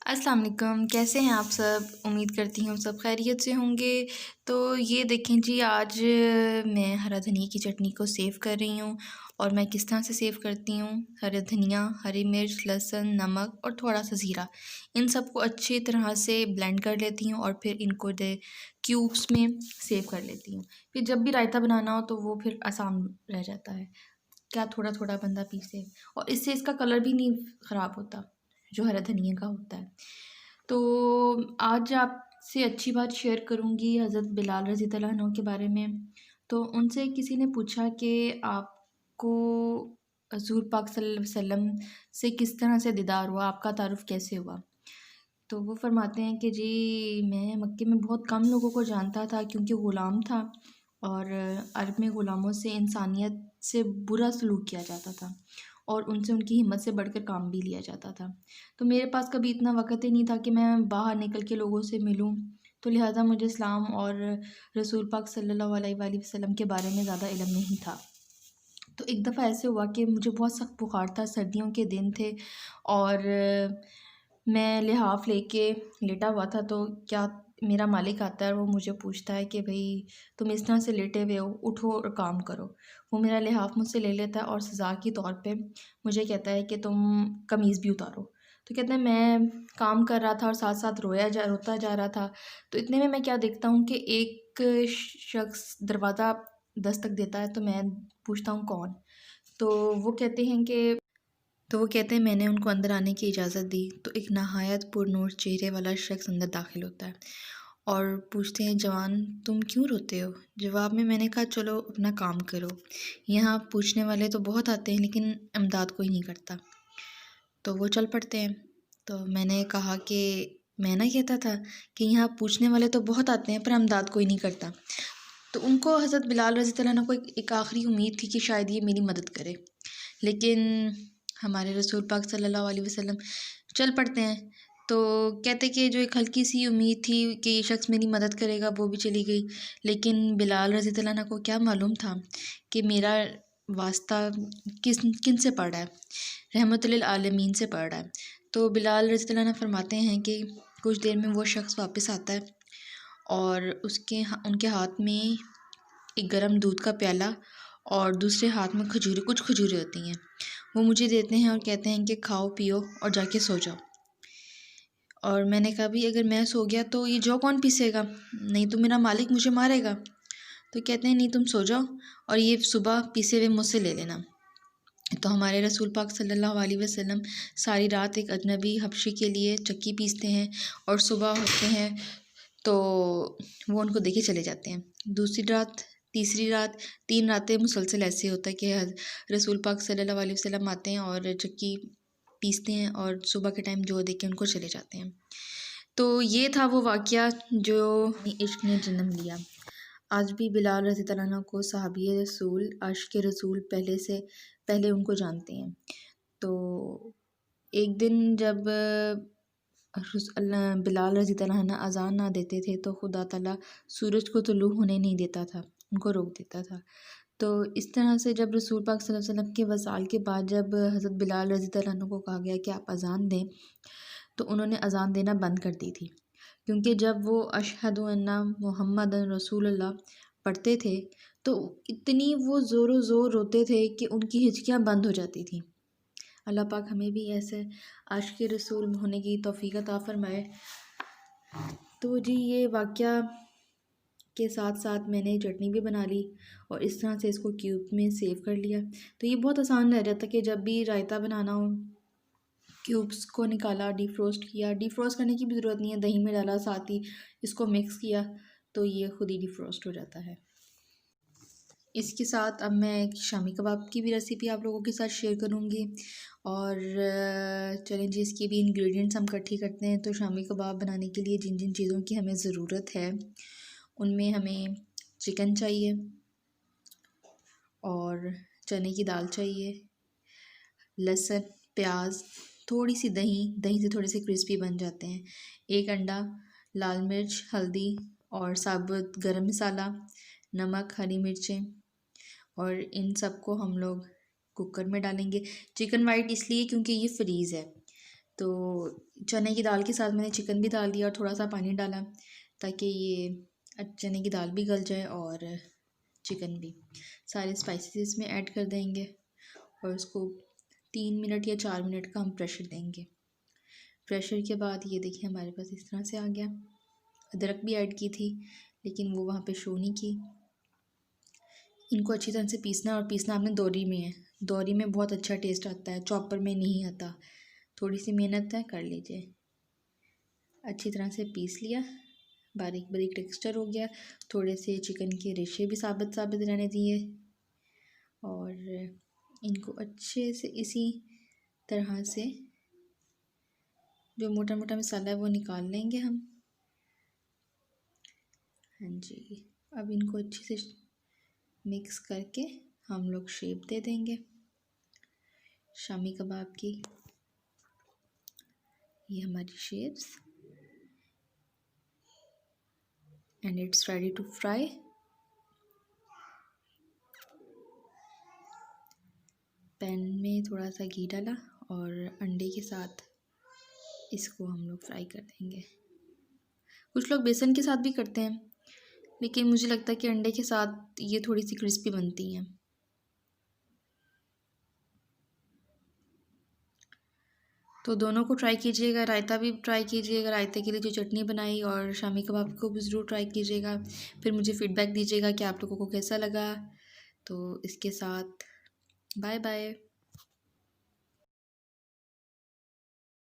अस्सलाम वालेकुम, कैसे हैं आप सब? उम्मीद करती हूँ सब खैरियत से होंगे। तो ये देखें जी, आज मैं हरा धनिया की चटनी को सेव कर रही हूँ। और मैं किस तरह से सेव करती हूँ? हरा धनिया, हरी मिर्च, लहसुन, नमक और थोड़ा सा ज़ीरा, इन सबको अच्छी तरह से ब्लेंड कर लेती हूँ और फिर इनको क्यूब्स में सेव कर लेती हूँ। फिर जब भी रायता बनाना हो तो वो फिर आसान रह जाता है। क्या थोड़ा थोड़ा बंदा पीसे, और इससे इसका कलर भी नहीं ख़राब होता जो हरा धनिया का होता है। तो आज आपसे अच्छी बात शेयर करूँगी हज़रत बिलाल रज़ी अल्लाह अन्हु के बारे में। तो उनसे किसी ने पूछा कि आपको हज़ूर पाक सल्लल्लाहु अलैहि वसल्लम से किस तरह से दीदार हुआ, आपका तारुफ़ कैसे हुआ? तो वो फ़रमाते हैं कि जी, मैं मक्के में बहुत कम लोगों को जानता था क्योंकि ग़ुलाम था, और अरब में ग़ुलामों से इंसानियत से बुरा सलूक किया जाता था और उनसे उनकी हिम्मत से बढ़कर काम भी लिया जाता था। तो मेरे पास कभी इतना वक़्त ही नहीं था कि मैं बाहर निकल के लोगों से मिलूँ, तो लिहाज़ा मुझे इस्लाम और रसूल पाक सल्लल्लाहु अलैहि वसल्लम के बारे में ज़्यादा इल्म नहीं था। तो एक दफ़ा ऐसे हुआ कि मुझे बहुत सख्त बुखार था, सर्दियों के दिन थे, और मैं लिहाफ़ लेके लेटा हुआ था। तो क्या, मेरा मालिक आता है और वो मुझे पूछता है कि भाई तुम इस तरह से लेटे हुए हो, उठो और काम करो। वो मेरा लिहाफ़ मुझसे ले लेता है और सज़ा के तौर पे मुझे कहता है कि तुम कमीज़ भी उतारो। तो कहते हैं मैं काम कर रहा था और साथ साथ रोता जा रहा था। तो इतने में मैं क्या देखता हूँ कि एक शख्स दरवाज़ा दस्तक देता है। तो मैं पूछता हूँ कौन? तो वो कहते हैं कि मैंने उनको अंदर आने की इजाज़त दी। तो एक नहायत पुरनूर चेहरे वाला शख्स अंदर दाखिल होता है और पूछते हैं, जवान तुम क्यों रोते हो? जवाब में मैंने कहा, चलो अपना काम करो, यहाँ पूछने वाले तो बहुत आते हैं लेकिन इमदाद कोई नहीं करता। तो वो चल पड़ते हैं। तो मैंने कहा कि मैं ना कहता था कि यहाँ पूछने वाले तो बहुत आते हैं पर इमदाद कोई नहीं करता। तो उनको हज़रत बिलाल रज़ी अल्लाह अन्हु को एक आखिरी उम्मीद थी कि शायद ये मेरी मदद करे, लेकिन हमारे रसूल पाक सल्लल्लाहु अलैहि वसल्लम चल पड़ते हैं। तो कहते कि जो एक हल्की सी उम्मीद थी कि ये शख्स मेरी मदद करेगा वो भी चली गई। लेकिन बिलाल रज़ी अल्लाह अन्हु को क्या मालूम था कि मेरा वास्ता किन से पड़ रहा है, रहमतुल लिल आलमीन से पड़ रहा है। तो बिलाल रज़ी अल्लाह अन्हु फरमाते हैं कि कुछ देर में वो शख्स वापस आता है और उनके हाथ में एक गर्म दूध का प्याला और दूसरे हाथ में कुछ खजूरें होती हैं। वो मुझे देते हैं और कहते हैं कि खाओ पियो और जाके सो जाओ। और मैंने कहा, भी अगर मैं सो गया तो ये जौ कौन पीसेगा? नहीं तो मेरा मालिक मुझे मारेगा। तो कहते हैं, नहीं तुम सो जाओ और ये सुबह पीसे हुए मुझसे ले लेना। तो हमारे रसूल पाक सल्लल्लाहु अलैहि वसल्लम सारी रात एक अजनबी हबशी के लिए चक्की पीसते हैं और सुबह होते हैं तो वो उनको देके चले जाते हैं। दूसरी रात, तीसरी रात, 3 रातें मुसलसल ऐसे होता है कि रसूल पाक सल्लल्लाहु अलैहि वसल्लम आते हैं और चक्की पीसते हैं और सुबह के टाइम जो दे के उनको चले जाते हैं। तो ये था वो वाक़या जो इश्क ने जन्म लिया। आज भी बिलाल रज़ी अल्लाह अन्हु को सहाबी रसूल, आशिक़ रसूल पहले उनको जानते हैं। तो एक दिन जब बिलाल रज़ी अल्लाह अन्हु अज़ान ना देते थे तो खुदा ताला सूरज को तुलू होने नहीं देता था, उनको रोक देता था। तो इस तरह से जब रसूल पाक सल्लल्लाहु अलैहि वसल्लम के वसाल के बाद जब हज़रत बिलाल रज़ी अल्लाह अन्हु को कहा गया कि आप अज़ान दें, तो उन्होंने अज़ान देना बंद कर दी थी। क्योंकि जब वो अशहदु अन्ना मुहम्मदन रसूलुल्लाह पढ़ते थे तो इतनी वो ज़ोरों ज़ोर रोते थे कि उनकी हिचकियाँ बंद हो जाती थीं। अल्लाह पाक हमें भी ऐसे आशिक़ रसूल होने की तौफ़ीक़ अता फ़रमाए। तो जी, ये वाक़या के साथ साथ मैंने चटनी भी बना ली और इस तरह से इसको क्यूब में सेव कर लिया। तो ये बहुत आसान रह जाता कि जब भी रायता बनाना हो, क्यूब्स को निकाला, डिफ्रोस्ट किया। डिफ्रोस्ट करने की भी ज़रूरत नहीं है, दही में डाला, साथ ही इसको मिक्स किया तो ये खुद ही डिफ्रोस्ट हो जाता है। इसके साथ अब मैं एक शामी कबाब की भी रेसिपी आप लोगों के साथ शेयर करूँगी। और चलें जी, इसकी भी इंग्रेडिएंट्स हम इकट्ठी करते हैं। तो शामी कबाब बनाने के लिए जिन जिन चीज़ों की हमें ज़रूरत है उनमें हमें चिकन चाहिए और चने की दाल चाहिए, लहसुन, प्याज, थोड़ी सी दही से थोड़े से क्रिस्पी बन जाते हैं, एक अंडा, लाल मिर्च, हल्दी और साबुत गरम मसाला, नमक, हरी मिर्चें, और इन सब को हम लोग कुकर में डालेंगे। चिकन वाइट इसलिए क्योंकि ये फ्रीज़ है, तो चने की दाल के साथ मैंने चिकन भी डाल दिया और थोड़ा सा पानी डाला ताकि ये चने की दाल भी गल जाए और चिकन भी। सारे स्पाइसेस इसमें ऐड कर देंगे और उसको 3 मिनट या 4 मिनट का हम प्रेशर देंगे। प्रेशर के बाद ये देखिए हमारे पास इस तरह से आ गया। अदरक भी ऐड की थी लेकिन वो वहाँ पे शो नहीं की। इनको अच्छी तरह से पीसना, और पीसना आपने दौरी में है। दौरी में बहुत अच्छा टेस्ट आता है, चॉपर में नहीं आता। थोड़ी सी मेहनत है, कर लीजिए। अच्छी तरह से पीस लिया, बारीक बारीक टेक्सचर हो गया। थोड़े से चिकन के रेशे भी साबित साबित रहने दिए और इनको अच्छे से इसी तरह से जो मोटा मोटा मसाला है वो निकाल लेंगे हम। हाँ जी, अब इनको अच्छे से मिक्स करके हम लोग शेप दे देंगे शामी कबाब की। ये हमारी shapes and it's ready to fry. Pan में थोड़ा सा घी डाला और अंडे के साथ इसको हम लोग फ्राई कर देंगे। कुछ लोग बेसन के साथ भी करते हैं लेकिन मुझे लगता है कि अंडे के साथ ये थोड़ी सी क्रिस्पी बनती हैं। तो दोनों को ट्राई कीजिएगा। रायता भी ट्राई कीजिएगा, रायते के लिए जो चटनी बनाई, और शामी कबाब को भी ज़रूर ट्राई कीजिएगा। फिर मुझे फ़ीडबैक दीजिएगा कि आप लोगों को कैसा लगा। तो इसके साथ बाय बाय।